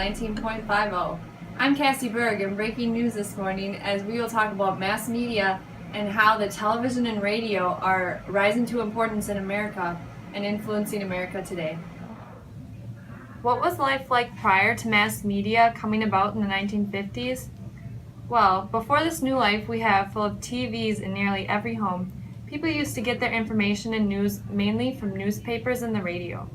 19.50. I'm Cassie Berg, and breaking news this morning as we will talk about mass media and how the television and radio are rising to importance in America and influencing America today. What was life like prior to mass media coming about in the 1950s? Well, before this new life we have full of TVs in nearly every home, people used to get their information and news mainly from newspapers and the radio.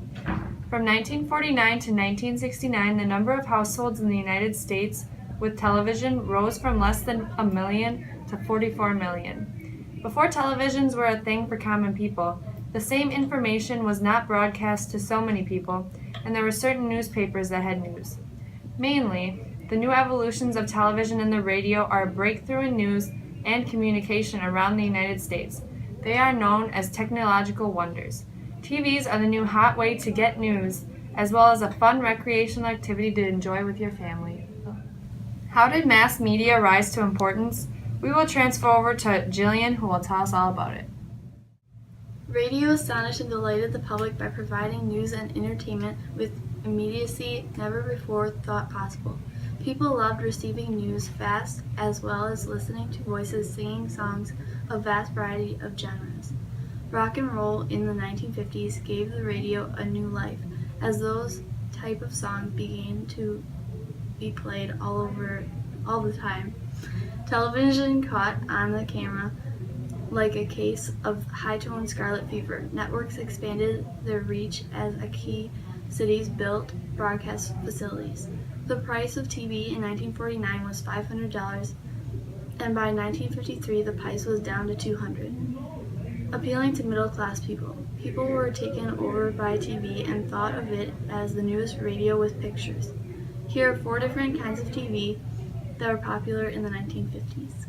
From 1949 to 1969, the number of households in the United States with television rose from less than 1 million to 44 million. Before televisions were a thing for common people, the same information was not broadcast to so many people, and there were certain newspapers that had news. Mainly, the new evolutions of television and the radio are a breakthrough in news and communication around the United States. They are known as technological wonders. TVs are the new hot way to get news, as well as a fun recreational activity to enjoy with your family. How did mass media rise to importance? We will transfer over to Jillian, who will tell us all about it. Radio astonished and delighted the public by providing news and entertainment with immediacy never before thought possible. People loved receiving news fast, as well as listening to voices singing songs of vast variety of genres. Rock and roll in the 1950s gave the radio a new life, as those type of songs began to be played all the time. Television caught on the camera like a case of high-tone scarlet fever. Networks expanded their reach as key cities built broadcast facilities. The price of TV in 1949 was $500, and by 1953 the price was down to $200. Appealing to middle-class people. People were taken over by TV and thought of it as the newest radio with pictures. Here are 4 different kinds of TV that were popular in the 1950s.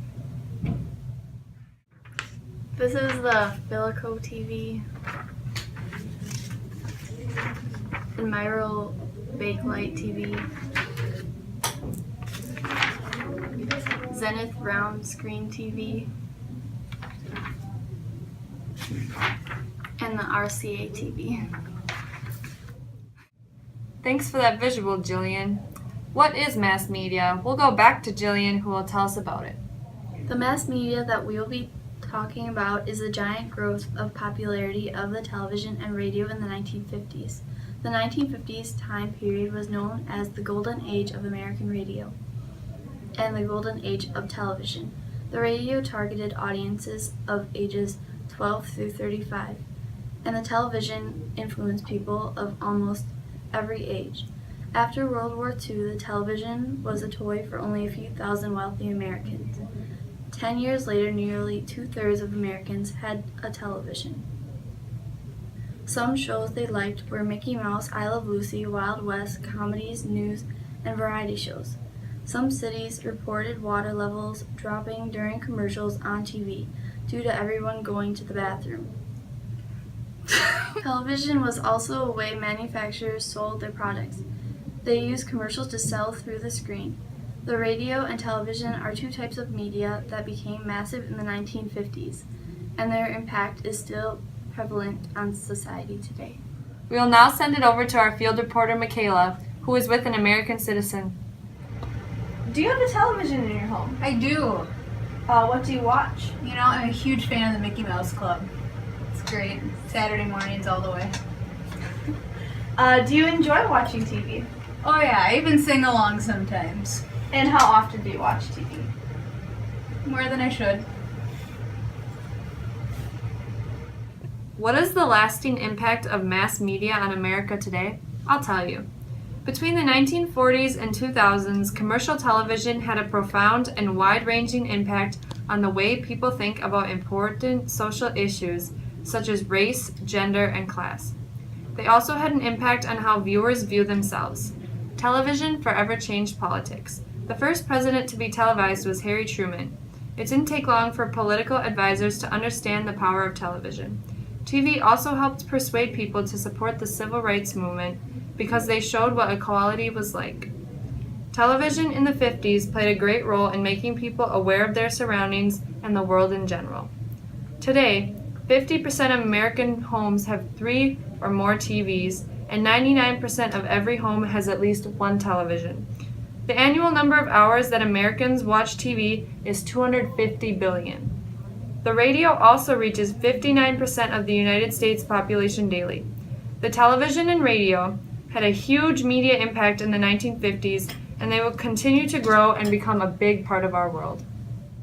This is the Bilico TV, Admiral Bakelite TV, Zenith Round Screen TV, and the RCA TV. Thanks for that visual, Jillian. What is mass media? We'll go back to Jillian, who will tell us about it. The mass media that we will be talking about is the giant growth of popularity of the television and radio in the 1950s. The 1950s time period was known as the Golden Age of American radio and the Golden Age of television. The radio targeted audiences of ages 12 through 35, and the television influenced people of almost every age. After World War II, the television was a toy for only a few thousand wealthy Americans. 10 years later, nearly 2/3 of Americans had a television. Some shows they liked were Mickey Mouse, I Love Lucy, Wild West, comedies, news, and variety shows. Some cities reported water levels dropping during commercials on TV due to everyone going to the bathroom. Television was also a way manufacturers sold their products. They used commercials to sell through the screen. The radio and television are 2 types of media that became massive in the 1950s, and their impact is still prevalent on society today. We will now send it over to our field reporter, Michaela, who is with an American citizen. Do you have a television in your home? I do. What do you watch? You know, I'm a huge fan of the Mickey Mouse Club. It's great. Saturday mornings all the way. Do you enjoy watching TV? Oh yeah, I even sing along sometimes. And how often do you watch TV? More than I should. What is the lasting impact of mass media on America today? I'll tell you. Between the 1940s and 2000s, commercial television had a profound and wide-ranging impact on the way people think about important social issues such as race, gender, and class. They also had an impact on how viewers view themselves. Television forever changed politics. The first president to be televised was Harry Truman. It didn't take long for political advisors to understand the power of television. TV also helped persuade people to support the civil rights movement because they showed what equality was like. Television in the 50s played a great role in making people aware of their surroundings and the world in general. Today, 50% of American homes have 3 or more TVs, and 99% of every home has at least one television. The annual number of hours that Americans watch TV is 250 billion. The radio also reaches 59% of the United States population daily. The television and radio had a huge media impact in the 1950s, and they will continue to grow and become a big part of our world.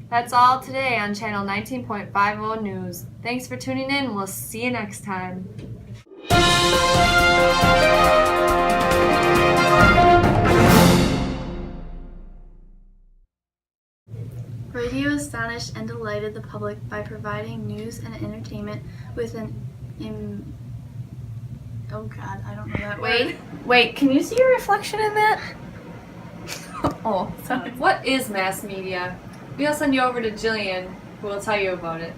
That's all today on Channel 19.50 News. Thanks for tuning in. We'll see you next time. Radio astonished and delighted the public by providing news and entertainment with an oh God, I don't know that word. Wait, can you see your reflection in that? Oh, sorry. What is mass media? We'll send you over to Jillian, who will tell you about it.